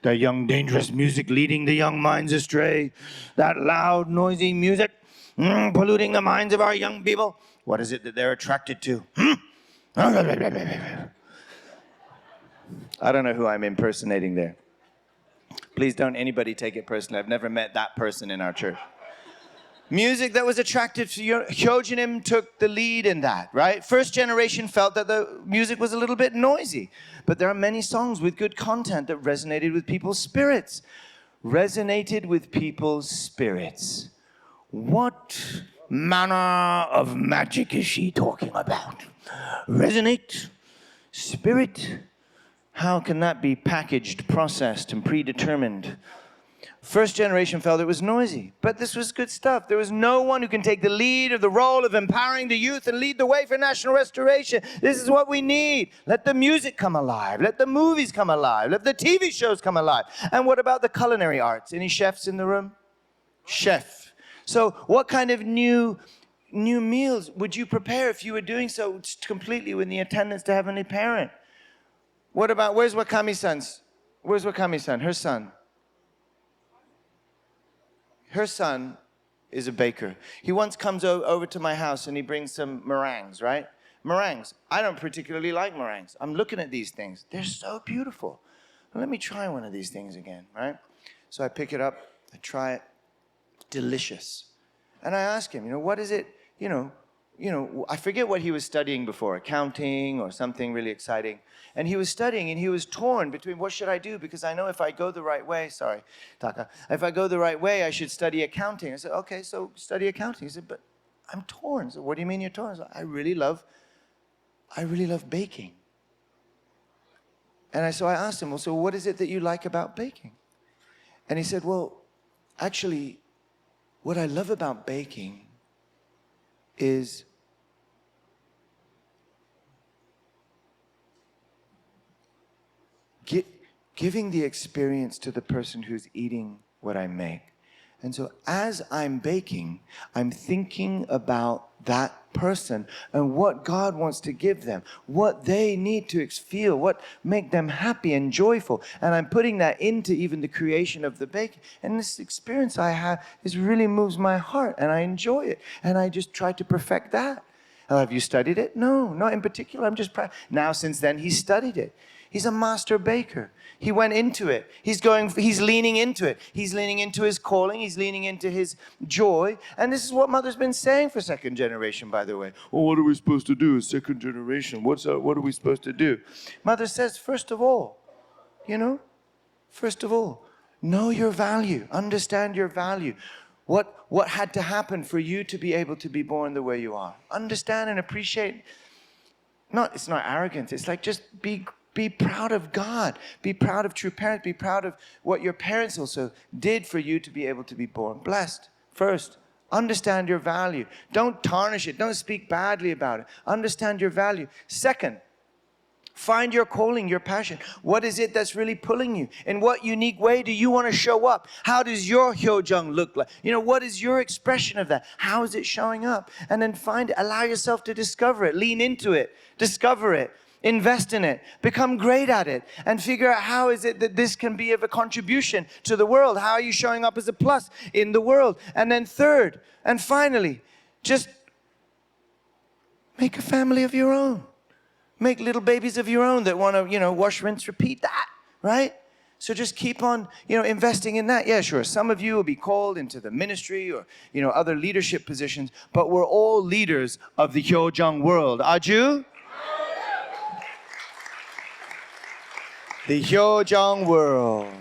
The young, dangerous music leading the young minds astray. That loud, noisy music polluting the minds of our young people. What is it that they're attracted to? I don't know who I'm impersonating there. Please don't anybody take it personally. I've never met that person in our church. Music that was attractive to Hyojin took the lead in that, right? First generation felt that the music was a little bit noisy, but there are many songs with good content that resonated with people's spirits. Resonated with people's spirits. What manner of magic is she talking about? Resonate? Spirit? How can that be packaged, processed, and predetermined? First generation felt it was noisy, but this was good stuff. There was no one who can take the lead of the role of empowering the youth and lead the way for national restoration. This is what we need. Let the music come alive. Let the movies come alive. Let the TV shows come alive. And what about the culinary arts? Any chefs in the room? Chef. So what kind of new meals would you prepare if you were doing so completely with the attendance to Heavenly Parent? What about, where's Wakami-san's? Where's Wakami-san? Her son. Her son is a baker. He once comes over to my house and he brings some meringues, right? Meringues. I don't particularly like meringues. I'm looking at these things. They're so beautiful. Well, let me try one of these things again, right? So I pick it up, I try it. Delicious. And I ask him, what is it, I forget what he was studying before, accounting or something really exciting. And he was studying and he was torn between what should I do? Because I know if I go the right way, sorry, Taka, if I go the right way, I should study accounting. I said, okay, so study accounting. He said, but I'm torn. So what do you mean you're torn? I said, I really love baking. And so I asked him, well, so what is it that you like about baking? And he said, well, actually, what I love about baking is giving the experience to the person who's eating what I make. And so as I'm baking, I'm thinking about that person and what God wants to give them, what they need to feel, what make them happy and joyful. And I'm putting that into even the creation of the baking. And this experience I have really moves my heart and I enjoy it. And I just try to perfect that. Oh, have you studied it? No, not in particular. I'm just now since then he's studied it. He's a master baker. He went into it. He's leaning into it. He's leaning into his calling. He's leaning into his joy. And this is what Mother's been saying for second generation, by the way. Well, what are we supposed to do as second generation? What are we supposed to do? Mother says, first of all, know your value. Understand your value. What had to happen for you to be able to be born the way you are? Understand and appreciate. It's not arrogance. It's like just be proud of God. Be proud of true parents. Be proud of what your parents also did for you to be able to be born blessed. First, understand your value. Don't tarnish it. Don't speak badly about it. Understand your value. Second, find your calling, your passion. What is it that's really pulling you? In what unique way do you want to show up? How does your Hyojung look like? What is your expression of that? How is it showing up? And then allow yourself to discover it. Lean into it. Discover it. Invest in it, become great at it, and figure out how is it that this can be of a contribution to the world. How are you showing up as a plus in the world? And then third, and finally, just make a family of your own. Make little babies of your own that want to, wash, rinse, repeat that, right? So just keep on, investing in that. Yeah, sure, some of you will be called into the ministry or, other leadership positions, but we're all leaders of the Hyojung world. Are you? The Hyojung world.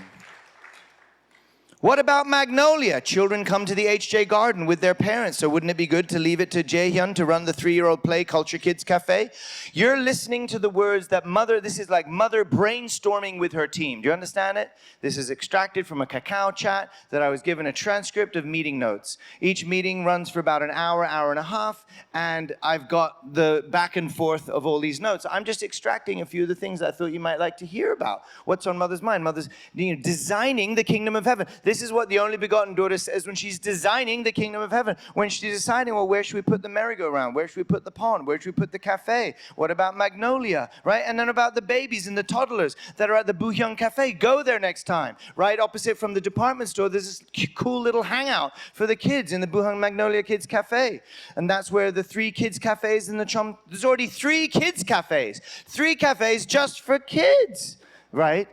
What about Magnolia? Children come to the HJ garden with their parents, so wouldn't it be good to leave it to Jaehyun to run the 3-year-old play Culture Kids Cafe? You're listening to the words that this is like mother brainstorming with her team. Do you understand it? This is extracted from a Kakao chat that I was given a transcript of meeting notes. Each meeting runs for about an hour, hour and a half, and I've got the back and forth of all these notes. I'm just extracting a few of the things I thought you might like to hear about. What's on Mother's mind? Mother's designing the kingdom of heaven. This is what the only begotten daughter says when she's designing the kingdom of heaven. When she's deciding, well, where should we put the merry-go-round? Where should we put the pond? Where should we put the cafe? What about Magnolia, right? And then about the babies and the toddlers that are at the Buhyung Cafe. Go there next time, right? Opposite from the department store, there's this cool little hangout for the kids in the Buhyung Magnolia Kids Cafe. And that's where the 3 kids cafes in the there's already 3 kids cafes. 3 cafes just for kids, right?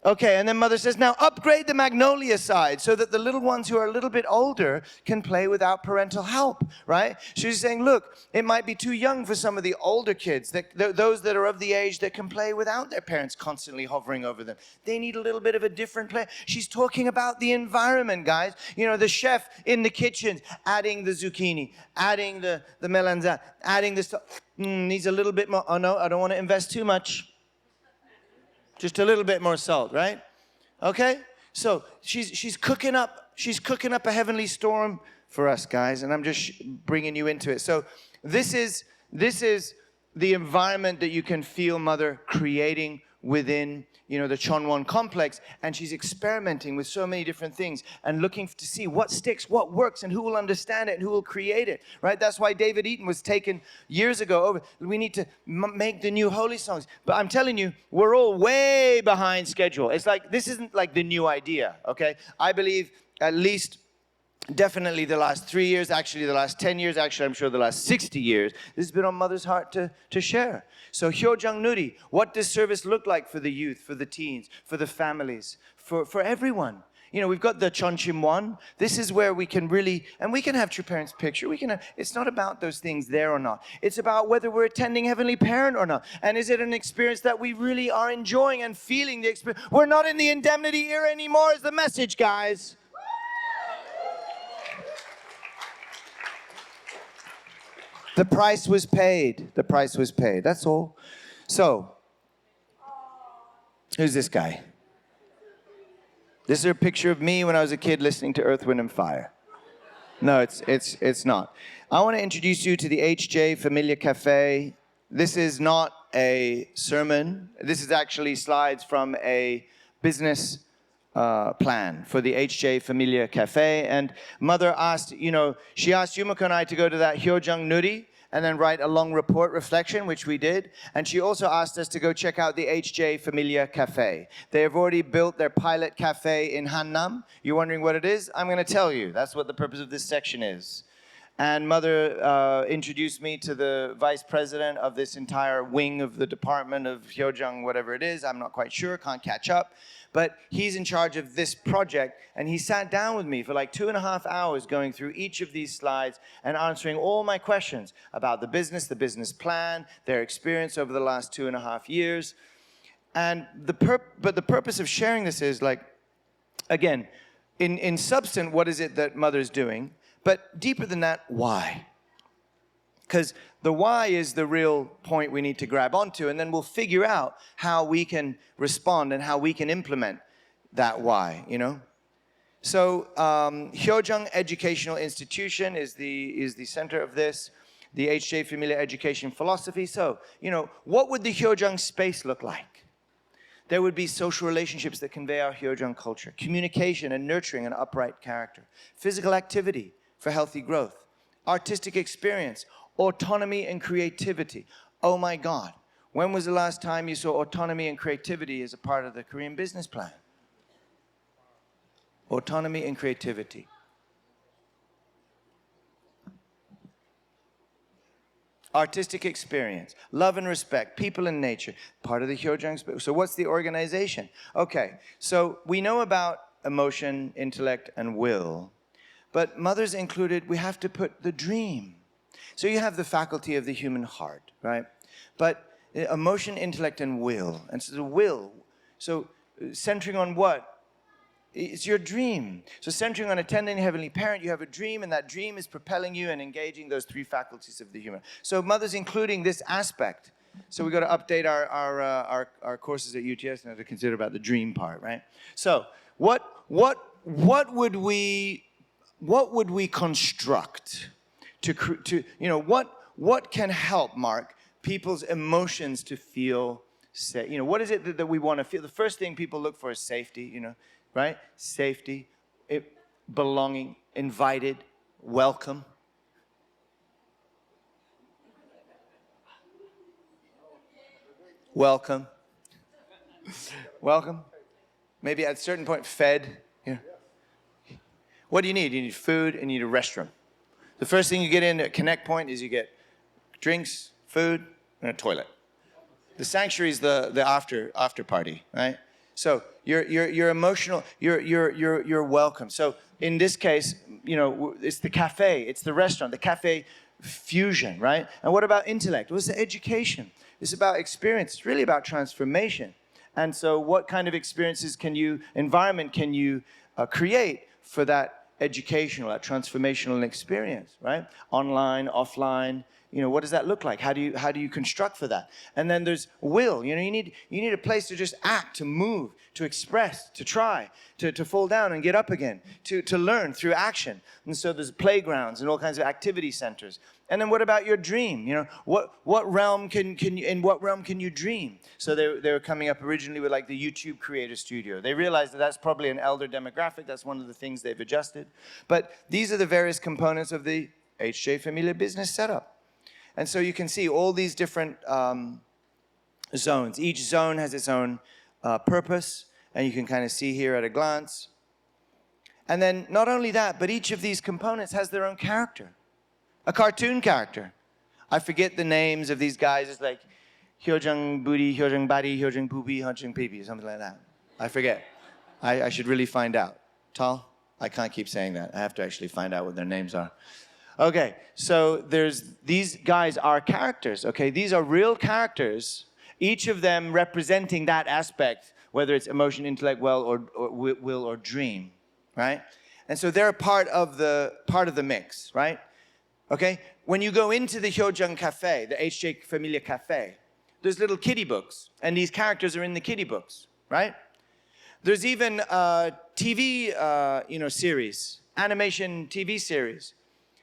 Okay, and then mother says, now upgrade the magnolia side so that the little ones who are a little bit older can play without parental help, right? She's saying, look, it might be too young for some of the older kids, those that are of the age that can play without their parents constantly hovering over them. They need a little bit of a different play. She's talking about the environment, guys. You know, the chef in the kitchen, adding the zucchini, adding the melanzane, adding the stuff. Needs a little bit more. Oh no, I don't want to invest too much. Just a little bit more salt, right? Okay? So she's cooking up a heavenly storm for us, guys, and I'm just bringing you into it. So this is the environment that you can feel mother creating within, you know, the Chonwon complex, and she's experimenting with so many different things and looking to see what sticks, what works, and who will understand it and who will create it, right? That's why David Eaton was taken years ago over. We need to make the new holy songs. But I'm telling you, we're all way behind schedule. It's like, this isn't like the new idea, okay? I believe at least definitely the last 3 years, actually the last 10 years, actually I'm sure the last 60 years, this has been on Mother's heart to share. So HJ Nuri, what does service look like for the youth, for the teens, for the families, for everyone? You know, we've got the Chonchimwan. This is where we can really, and we can have True Parents Picture. We can have, it's not about those things there or not. It's about whether we're attending Heavenly Parent or not. And is it an experience that we really are enjoying and feeling the experience? We're not in the indemnity era anymore is the message, guys. The price was paid. The price was paid. That's all. So, who's this guy? This is a picture of me when I was a kid listening to Earth, Wind, and Fire. No, it's not. I want to introduce you to the HJ Familia Cafe. This is not a sermon. This is actually slides from a business plan for the HJ Familia Cafe. And mother asked, you know, she asked Yumiko and I to go to that HJ Nuri and then write a long report reflection, which we did. And she also asked us to go check out the HJ Familia Cafe. They have already built their pilot cafe in Hannam. You're wondering what it is? I'm going to tell you. That's what the purpose of this section is. And mother introduced me to the vice president of this entire wing of the department of Hyojung, whatever it is. I'm not quite sure, can't catch up. But he's in charge of this project, and he sat down with me for like 2.5 hours going through each of these slides and answering all my questions about the business plan, their experience over the last 2.5 years. And the purpose of sharing this is like, again, in substance, what is it that mother's doing? But deeper than that, why? Because the why is the real point we need to grab onto, and then we'll figure out how we can respond and how we can implement that why, you know? So Hyojung Educational Institution is the center of this, the HJ Familia Education Philosophy. So, you know, what would the Hyojung space look like? There would be social relationships that convey our Hyojung culture, communication and nurturing an upright character, physical activity for healthy growth, artistic experience, autonomy and creativity. Oh my God, when was the last time you saw autonomy and creativity as a part of the Korean business plan? Autonomy and creativity. Artistic experience, love and respect, people and nature, part of the Hyojung. So what's the organization? Okay, so we know about emotion, intellect, and will, but mother's included, we have to put the dream. So you have the faculty of the human heart, right? But emotion, intellect, and will. And so the will, so centering on what? It's your dream. So centering on attending Heavenly Parent, you have a dream, and that dream is propelling you and engaging those 3 faculties of the human. So mother's including this aspect. So we got to update our courses at UTS now to consider about the dream part, right? So what would we construct to you know, what can help, Mark, people's emotions to feel safe? You know, what is it that we want to feel? The first thing people look for is safety, you know, right? Safety, belonging, invited, welcome. Welcome. Welcome. Maybe at a certain point, fed. You know. What do you need? You need food and you need a restroom. The first thing you get in at Connect Point is you get drinks, food, and a toilet. The sanctuary is the after party, right? So you're emotional, you're welcome. So in this case, you know, it's the cafe, it's the restaurant, the cafe fusion, right? And what about intellect? What's the education? It's about experience. It's really about transformation. And so what kind of experiences environment can you create for that educational, that transformational experience, right? Online, offline, you know, what does that look like? How do you construct for that? And then there's will. You know, you need a place to just act, to move, to express, to try, to fall down and get up again, to learn through action. And so there's playgrounds and all kinds of activity centers. And then what about your dream? You know, what realm can you, in what realm can you dream? So they were coming up originally with like the YouTube Creator Studio. They realized that that's probably an elder demographic. That's one of the things they've adjusted. But these are the various components of the HJ Familia business setup. And so you can see all these different zones. Each zone has its own purpose, and you can kind of see here at a glance. And then not only that, but each of these components has their own character, a cartoon character. I forget the names of these guys. It's like Hyojung Booty, Hyojung Body, Hyojung Poopy, Hyojung Peepee, something like that. I forget. I should really find out. Tal, I can't keep saying that. I have to actually find out what their names are. Okay, so these guys are characters, okay? These are real characters, each of them representing that aspect, whether it's emotion, intellect, will, or dream, right? And so they're part of the mix, right? Okay? When you go into the Hyojung Cafe, the HJ Familia Cafe, there's little kiddie books, and these characters are in the kiddie books, right? There's even a TV, series, animation TV series,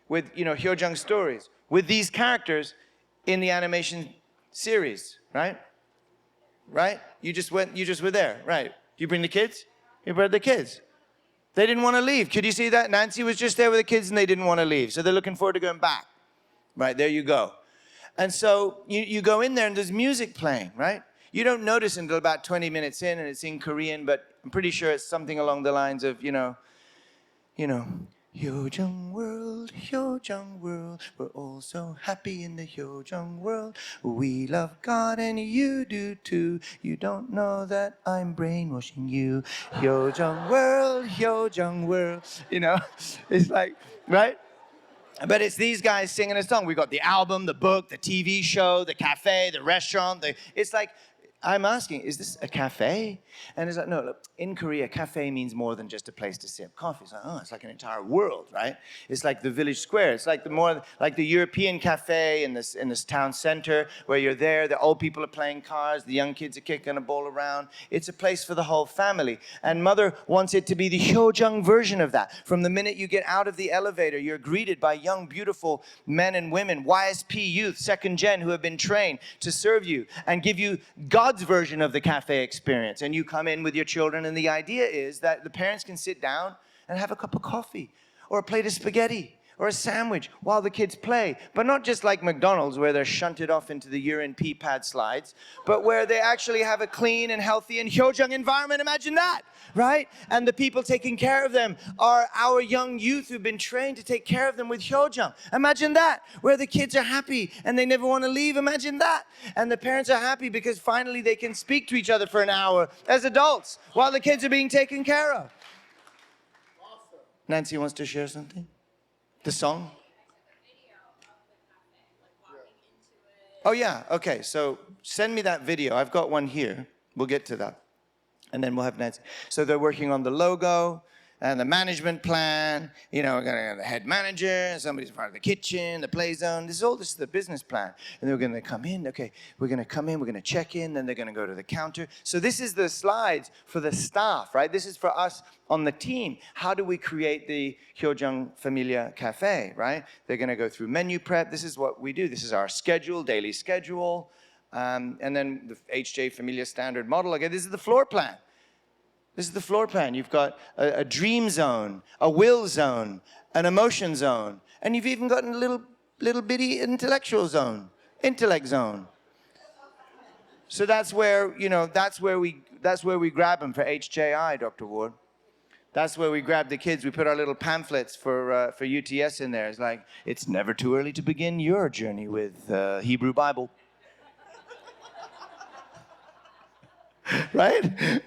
with, you know, Hyojung stories, with these characters in the animation series, right? Right? You just were there, right? Do you bring the kids? You brought the kids. They didn't want to leave. Could you see that? Nancy was just there with the kids and they didn't want to leave. So they're looking forward to going back. Right, there you go. And so you go in there and there's music playing, right? You don't notice until about 20 minutes in and it's in Korean, but I'm pretty sure it's something along the lines of, you know, Hyojung world, we're all so happy in the Hyojung world. We love God and you do too. You don't know that I'm brainwashing you. Hyojung world. You know, it's like, right? But it's these guys singing a song. We've got the album, the book, the TV show, the cafe, the restaurant. It's like, I'm asking, is this a cafe? And it's like, no, look, in Korea, cafe means more than just a place to sip coffee. It's like, oh, it's like an entire world, right? It's like the village square. It's like the European cafe in this town center where you're there, the old people are playing cards, the young kids are kicking a ball around. It's a place for the whole family. And Mother wants it to be the Hyojung version of that. From the minute you get out of the elevator, you're greeted by young, beautiful men and women, YSP youth, second gen, who have been trained to serve you and give you God's version of the cafe experience. And you come in with your children, and the idea is that the parents can sit down and have a cup of coffee or a plate of spaghetti or a sandwich while the kids play. But not just like McDonald's where they're shunted off into the urine pee pad slides, but where they actually have a clean and healthy and Hyojung environment. Imagine that, right? And the people taking care of them are our young youth who've been trained to take care of them with Hyojung. Imagine that, where the kids are happy and they never want to leave. Imagine that. And the parents are happy because finally they can speak to each other for an hour as adults while the kids are being taken care of. Awesome. Nancy wants to share something? The song? Oh yeah, okay, so send me that video. I've got one here. We'll get to that. And then we'll have Nancy. So they're working on the logo and the management plan. You know, we're gonna have the head manager, somebody's part of the kitchen, the play zone. This is the business plan. And they're gonna come in, okay, we're gonna come in, we're gonna check in, then they're gonna go to the counter. So this is the slides for the staff, right? This is for us on the team. How do we create the Hyojung Familia Cafe, right? They're gonna go through menu prep. This is what we do. This is our schedule, daily schedule. And then the HJ Familia standard model. Okay, this is the floor plan. This is the floor plan. You've got a dream zone, a will zone, an emotion zone, and you've even got a little bitty intellectual zone, intellect zone. So that's where, you know, that's where we grab them for HJI, Dr. Ward. That's where we grab the kids. We put our little pamphlets for UTS in there. It's like, it's never too early to begin your journey with Hebrew Bible. right?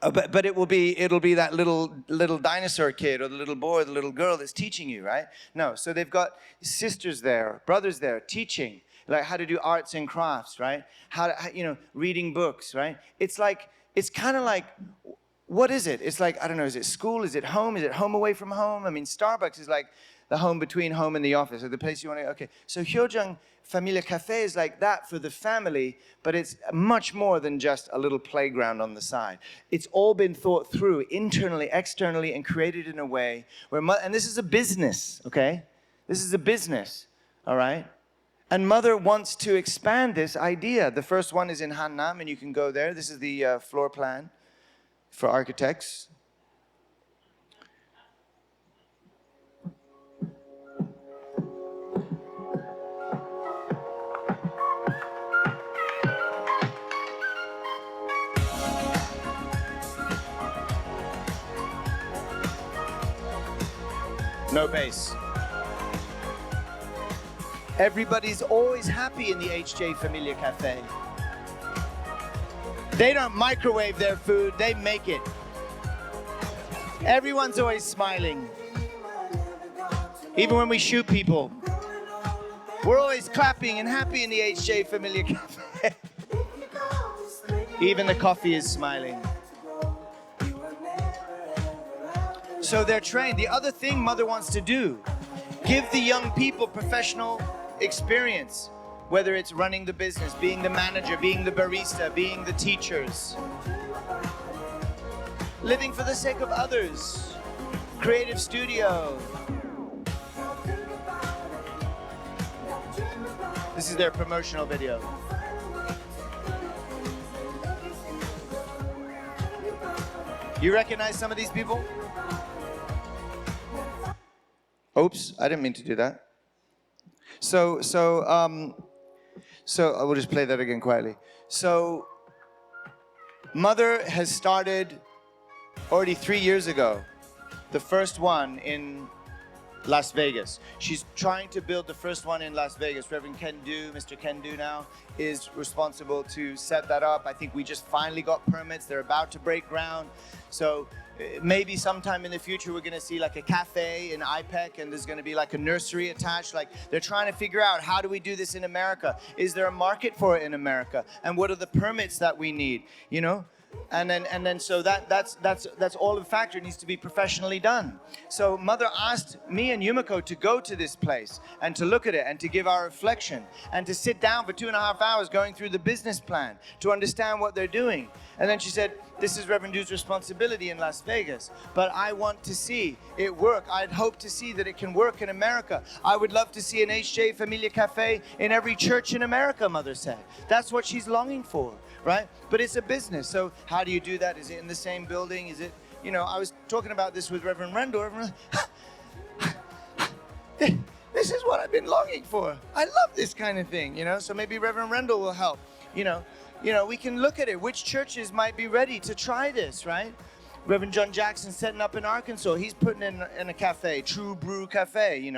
But it'll be that little dinosaur kid or the little boy or the little girl that's teaching you, right? No, so they've got sisters there, brothers there teaching, like how to do arts and crafts, right? How to, reading books, right? It's kind of like, what is it? It's like, I don't know, is it school? Is it home? Is it home away from home? I mean, Starbucks is like the home between home and the office, or the place you want to, okay. So Hyojang Familia Cafe is like that for the family, but it's much more than just a little playground on the side. It's all been thought through internally, externally, and created in a way where, and this is a business, okay? This is a business, all right? And Mother wants to expand this idea. The first one is in Hannam, and you can go there. This is the floor plan for architects. No bass. Everybody's always happy in the HJ Familia Cafe. They don't microwave their food, they make it. Everyone's always smiling. Even when we shoot people, we're always clapping and happy in the HJ Familia Cafe. Even the coffee is smiling. So they're trained. The other thing Mother wants to do, give the young people professional experience, whether it's running the business, being the manager, being the barista, being the teachers. Living for the sake of others. Creative studio. This is their promotional video. You recognize some of these people? Oops, I didn't mean to do that. So I will just play that again quietly. So Mother has started already 3 years ago, the first one in Las Vegas. She's trying to build the first one in Las Vegas. Reverend Kendu, Mr. Kendu now, is responsible to set that up. I think we just finally got permits. They're about to break ground. So maybe sometime in the future we're going to see like a cafe in IPEC, and there's going to be like a nursery attached. Like they're trying to figure out, how do we do this in America? Is there a market for it in America? And what are the permits that we need? And then so that's all the factor. It needs to be professionally done. So Mother asked me and Yumiko to go to this place and to look at it and to give our reflection and to sit down for 2.5 hours going through the business plan to understand what they're doing. And then she said, this is Reverend Du's responsibility in Las Vegas, but I want to see it work. I'd hope to see that it can work in America. I would love to see an HJ Familia Cafe in every church in America, Mother said. That's what she's longing for, right? But it's a business, so how do you do that? Is it in the same building? Is it, I was talking about this with Reverend Rendell. This is what I've been longing for. I love this kind of thing, so maybe Reverend Rendell will help, we can look at it. Which churches might be ready to try this, right? Reverend John Jackson setting up in Arkansas. He's putting in a cafe, True Brew Cafe,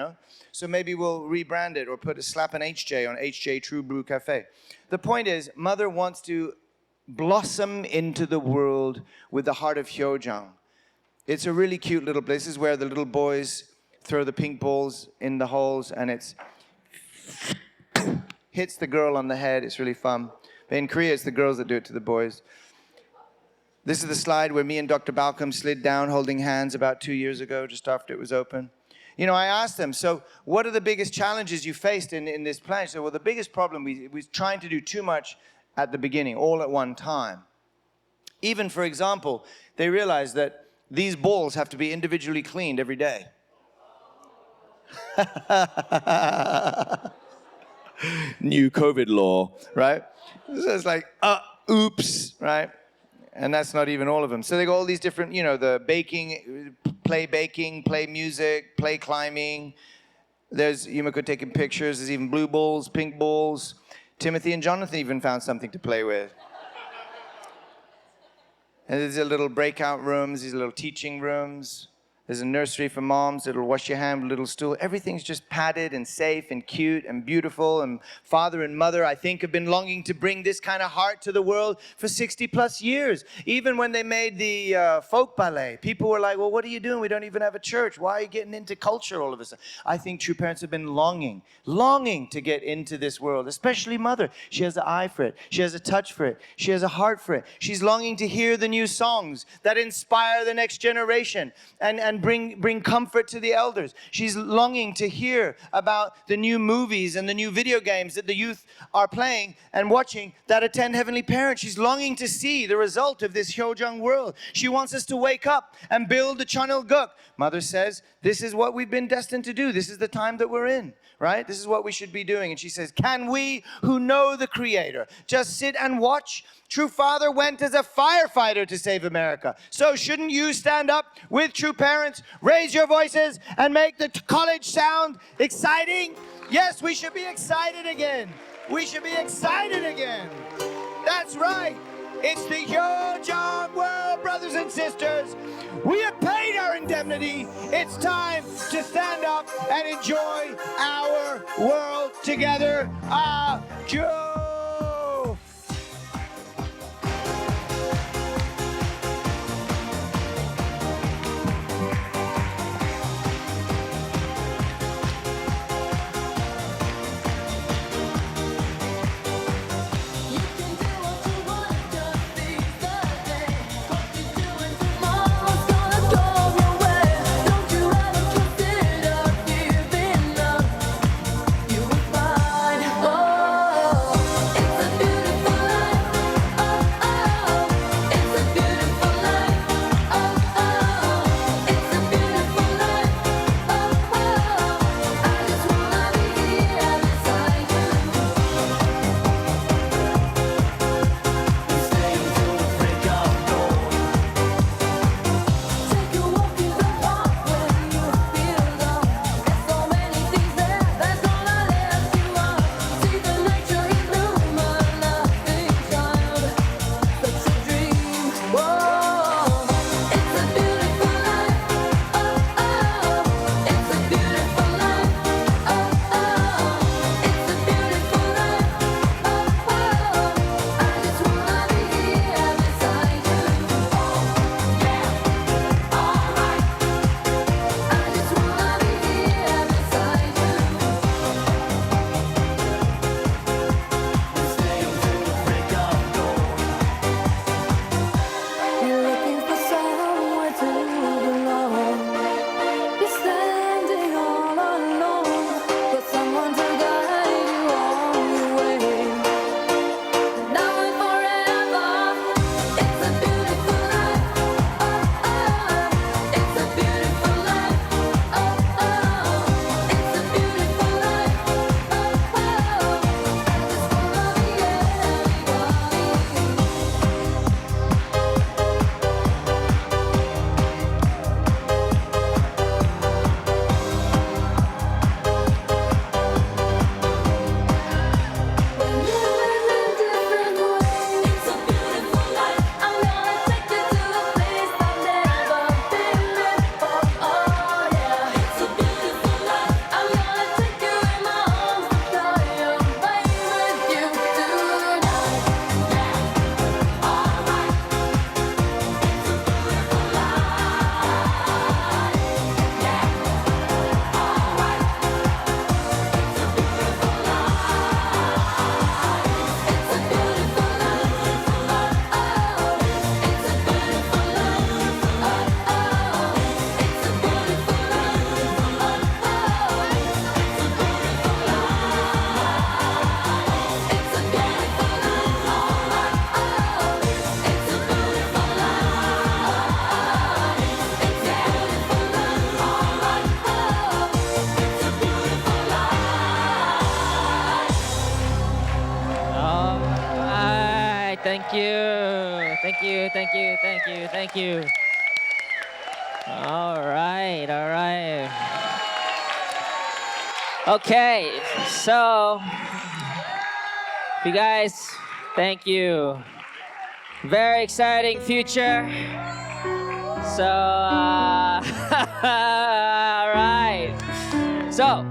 So maybe we'll rebrand it or slap an HJ on HJ True Brew Cafe. The point is, Mother wants to blossom into the world with the heart of Hyojang. It's a really cute little place. This is where the little boys throw the pink balls in the holes, and it's hits the girl on the head. It's really fun. But in Korea, it's the girls that do it to the boys. This is the slide where me and Dr. Balcom slid down holding hands about 2 years ago, just after it was open. I asked them, so what are the biggest challenges you faced in this plan? She said, well, the biggest problem, we was trying to do too much at the beginning, all at one time. Even, for example, they realized that these balls have to be individually cleaned every day. New COVID law, right? So it's like, oops, right? And that's not even all of them. So they got all these different, the baking, play music, play climbing. There's Yumiko taking pictures. There's even blue balls, pink balls. Timothy and Jonathan even found something to play with. And there's a little breakout rooms, these little teaching rooms. There's a nursery for moms. It'll wash your hand with a little stool. Everything's just padded and safe and cute and beautiful. And father and mother, I think, have been longing to bring this kind of heart to the world for 60 plus years. Even when they made the folk ballet, people were like, well, what are you doing? We don't even have a church. Why are you getting into culture all of a sudden? I think true parents have been longing to get into this world, especially mother. She has an eye for it. She has a touch for it. She has a heart for it. She's longing to hear the new songs that inspire the next generation and bring comfort to the elders. She's longing to hear about the new movies and the new video games that the youth are playing and watching that attend Heavenly Parents. She's longing to see the result of this Hyojung world. She wants us to wake up and build the Channel Guk. Mother says, this is what we've been destined to do. This is the time that we're in, right? This is what we should be doing. And she says, can we who know the Creator just sit and watch? True Father went as a firefighter to save America. So shouldn't you stand up with true parents, raise your voices, and make the college sound exciting? Yes, we should be excited again. We should be excited again. That's right. It's the Hyojung world, brothers and sisters. We have paid our indemnity. It's time to stand up and enjoy our world together. Adieu. Thank you. Thank you, thank you, thank you, thank you. All right, all right. Okay, so you guys, thank you. Very exciting future. So, All right. So,